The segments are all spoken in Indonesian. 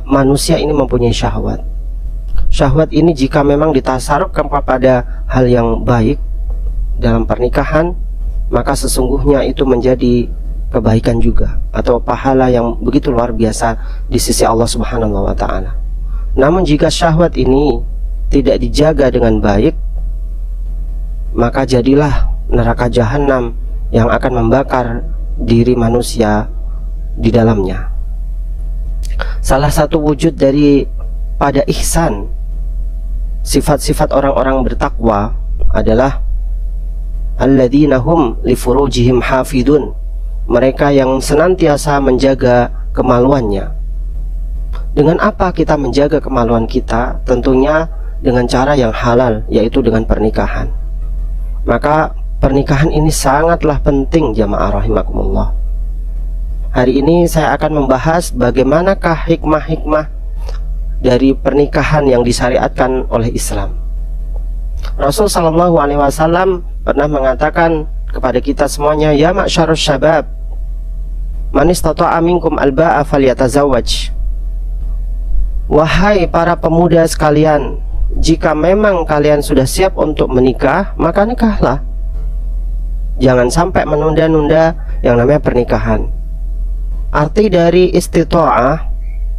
manusia ini mempunyai syahwat. Syahwat ini jika memang ditasarufkan kepada hal yang baik dalam pernikahan, maka sesungguhnya itu menjadi kebaikan juga atau pahala yang begitu luar biasa di sisi Allah Subhanahu wa taala. Namun jika syahwat ini tidak dijaga dengan baik, maka jadilah neraka jahanam yang akan membakar diri manusia di dalamnya. Salah satu wujud dari pada ihsan, sifat-sifat orang-orang bertakwa adalah alladzina hum li furujihim hafidun, mereka yang senantiasa menjaga kemaluannya. Dengan apa kita menjaga kemaluan kita? Tentunya dengan cara yang halal, yaitu dengan pernikahan. Maka pernikahan ini sangatlah penting, jamaah rahimakumullah. Hari ini saya akan membahas bagaimanakah hikmah-hikmah dari pernikahan yang disyariatkan oleh Islam. Rasul sallallahu alaihi wasallam pernah mengatakan kepada kita semuanya, ya ma'syarus syabab, man istata'a minkum alba'a falyatazawwaj. Wahai para pemuda sekalian, jika memang kalian sudah siap untuk menikah, maka nikahlah. Jangan sampai menunda-nunda yang namanya pernikahan. Arti dari istita'ah,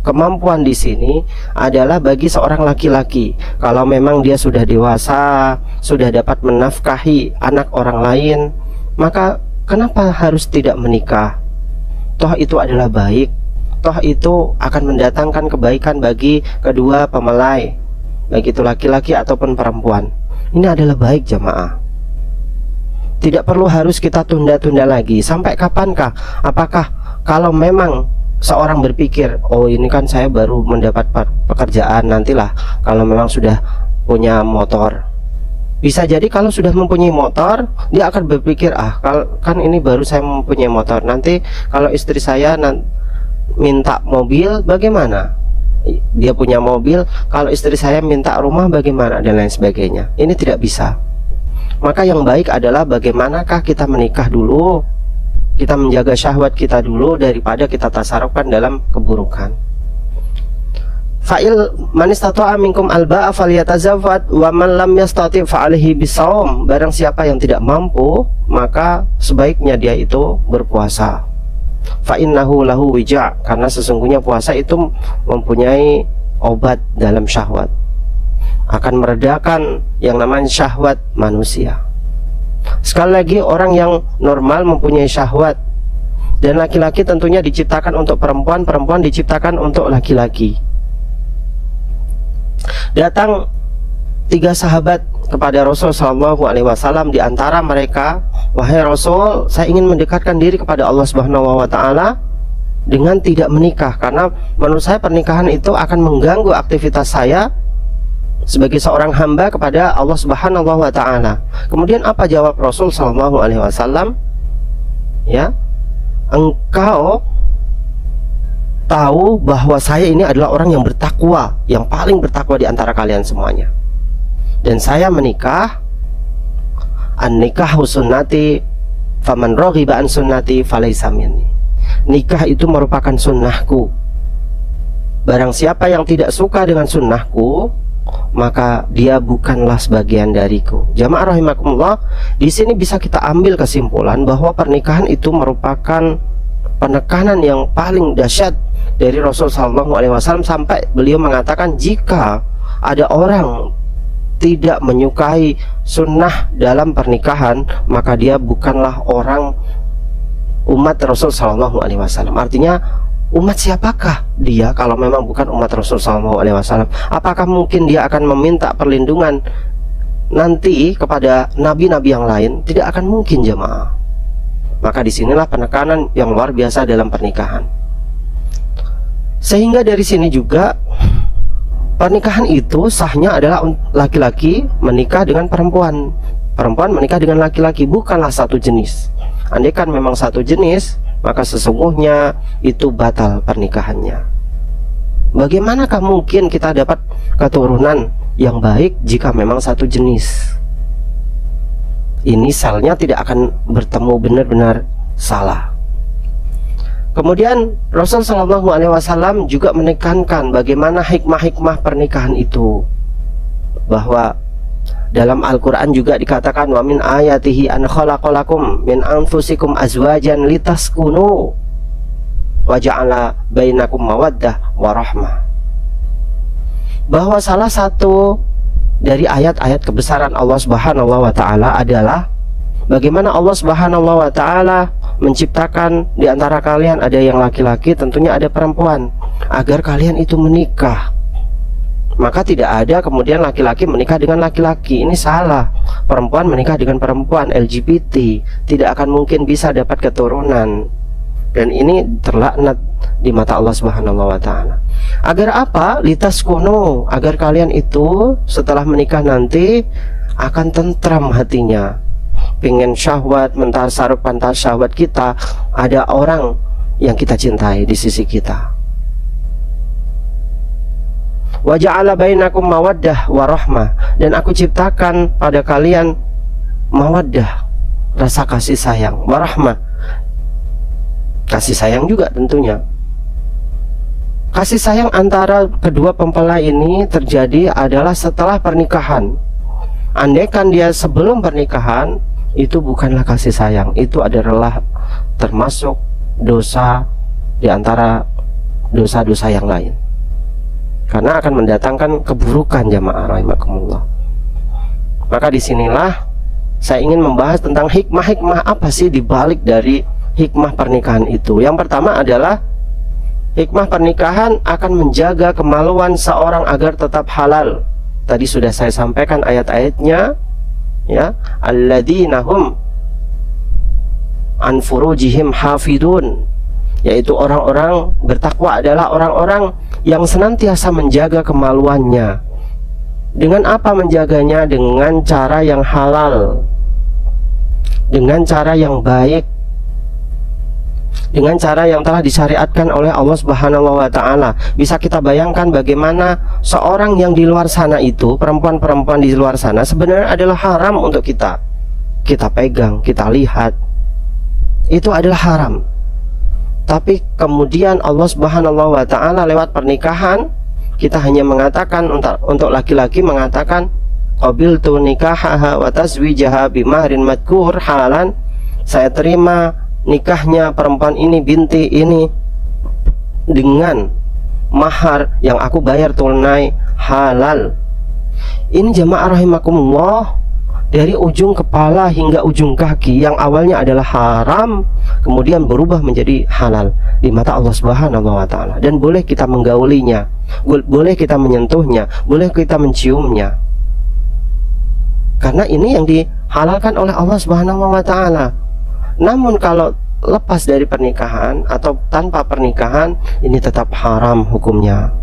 kemampuan di sini adalah bagi seorang laki-laki. Kalau memang dia sudah dewasa, sudah dapat menafkahi anak orang lain, maka kenapa harus tidak menikah? Toh itu adalah baik. Toh itu akan mendatangkan kebaikan bagi kedua pempelai, baik itu laki-laki ataupun perempuan. Ini adalah baik, jamaah. Tidak perlu harus kita tunda-tunda lagi. Sampai kapankah? Apakah kalau memang seorang berpikir, oh ini kan saya baru mendapat pekerjaan, nantilah kalau memang sudah punya motor. Bisa jadi kalau sudah mempunyai motor, dia akan berpikir, kan ini baru saya mempunyai motor, nanti kalau istri saya minta mobil bagaimana? Dia punya mobil, kalau istri saya minta rumah bagaimana, dan lain sebagainya. Ini tidak bisa. Maka yang baik adalah bagaimanakah kita menikah dulu, kita menjaga syahwat kita dulu daripada kita tasarufkan dalam keburukan. Fa'il man istata'a minkum alba'a falyatazawwad wa man lam yastati' fa'alaihi bisawm. Barang siapa yang tidak mampu, maka sebaiknya dia itu berpuasa. Fa'innahu lahu wija', karena sesungguhnya puasa itu mempunyai obat dalam syahwat, akan meredakan yang namanya syahwat manusia. Sekali lagi, orang yang normal mempunyai syahwat, dan laki-laki tentunya diciptakan untuk perempuan, perempuan diciptakan untuk laki-laki. Datang 3 sahabat kepada Rasul sallallahu alaihi wasallam, di antara mereka, wahai Rasul, saya ingin mendekatkan diri kepada Allah Subhanahu wa taala dengan tidak menikah, karena menurut saya pernikahan itu akan mengganggu aktivitas saya sebagai seorang hamba kepada Allah Subhanahu wa taala. Kemudian apa jawab Rasul sallallahu alaihi wasallam? Ya, engkau tahu bahwa saya ini adalah orang yang bertakwa, yang paling bertakwa di antara kalian semuanya. Dan saya menikah, an-nikahu sunnati, faman raghiba an sunnati falaysa minni. Nikah itu merupakan sunnahku. Barang siapa yang tidak suka dengan sunnahku, maka dia bukanlah sebagian dariku. Jamaah rahimakumullah, di sini bisa kita ambil kesimpulan bahwa pernikahan itu merupakan penekanan yang paling dahsyat dari Rasul sallallahu alaihi wasallam, sampai beliau mengatakan jika ada orang tidak menyukai sunnah dalam pernikahan, maka dia bukanlah orang umat Rasul sallallahu alaihi wasallam. Artinya, umat siapakah dia kalau memang bukan umat Rasul sallallahu alaihi wasallam? Apakah mungkin dia akan meminta perlindungan nanti kepada nabi-nabi yang lain? Tidak akan mungkin, jemaah. Maka disinilah penekanan yang luar biasa dalam pernikahan. Sehingga dari sini juga pernikahan itu sahnya adalah laki-laki menikah dengan perempuan, perempuan menikah dengan laki-laki, bukanlah satu jenis. Andaikan memang satu jenis, maka sesungguhnya itu batal pernikahannya. Bagaimanakah mungkin kita dapat keturunan yang baik jika memang satu jenis? Ini selnya tidak akan bertemu, benar-benar salah. Kemudian Rasul Shallallahu Alaihi Wasallam juga menekankan bagaimana hikmah-hikmah pernikahan itu, bahwa dalam Al-Quran juga dikatakan wa min ayatihi an khalaqalakum min anfusikum azwajan litaskunu wa ja'ala bainakum mawaddah wa rahmah, bahwa salah satu dari ayat-ayat kebesaran Allah Subhanahu wa taala adalah bagaimana Allah Subhanahu wa taala menciptakan di antara kalian ada yang laki-laki, tentunya ada perempuan, agar kalian itu menikah. Maka tidak ada kemudian laki-laki menikah dengan laki-laki, ini salah. Perempuan menikah dengan perempuan, LGBT, tidak akan mungkin bisa dapat keturunan. Dan ini terlaknat di mata Allah Subhanahu wa taala. Agar apa? Litaskunu, agar kalian itu setelah menikah nanti akan tentram hatinya. Pengen syahwat, mentasaruf pantas syahwat kita, ada orang yang kita cintai di sisi kita. Wa ja'ala bainakum mawaddah wa rahmah, dan aku ciptakan pada kalian mawaddah, rasa kasih sayang, wa rahmah, kasih sayang juga tentunya. Kasih sayang antara kedua mempelai ini terjadi adalah setelah pernikahan. Andaikan dia sebelum pernikahan, itu bukanlah kasih sayang, itu adalah termasuk dosa di antara dosa-dosa yang lain, karena akan mendatangkan keburukan, jamaah rahimakumullah. Maka disinilah saya ingin membahas tentang hikmah-hikmah apa sih dibalik dari hikmah pernikahan itu. Yang pertama adalah hikmah pernikahan akan menjaga kemaluan seorang agar tetap halal. Tadi sudah saya sampaikan ayat-ayatnya, ya, alladzina hum an furujihim hafidun, yaitu orang-orang bertakwa adalah orang-orang yang senantiasa menjaga kemaluannya. Dengan apa menjaganya? Dengan cara yang halal, dengan cara yang baik, dengan cara yang telah disyariatkan oleh Allah Subhanahu wa taala. Bisa kita bayangkan bagaimana seorang yang di luar sana itu, perempuan-perempuan di luar sana sebenarnya adalah haram untuk kita pegang, kita lihat. Itu adalah haram. Tapi kemudian Allah Subhanahu wa taala lewat pernikahan, kita hanya mengatakan untuk laki-laki mengatakan qabiltu nikahaha wa tazwijaha bimahrin madkur halan, saya terima nikahnya perempuan ini, binti ini, dengan mahar yang aku bayar tunai halal. Ini jamaah rahimakumullah, dari ujung kepala hingga ujung kaki yang awalnya adalah haram kemudian berubah menjadi halal di mata Allah Subhanahu wa taala, dan boleh kita menggaulinya, boleh kita menyentuhnya, boleh kita menciumnya, karena ini yang dihalalkan oleh Allah Subhanahu wa taala. Namun kalau lepas dari pernikahan atau tanpa pernikahan, ini tetap haram hukumnya.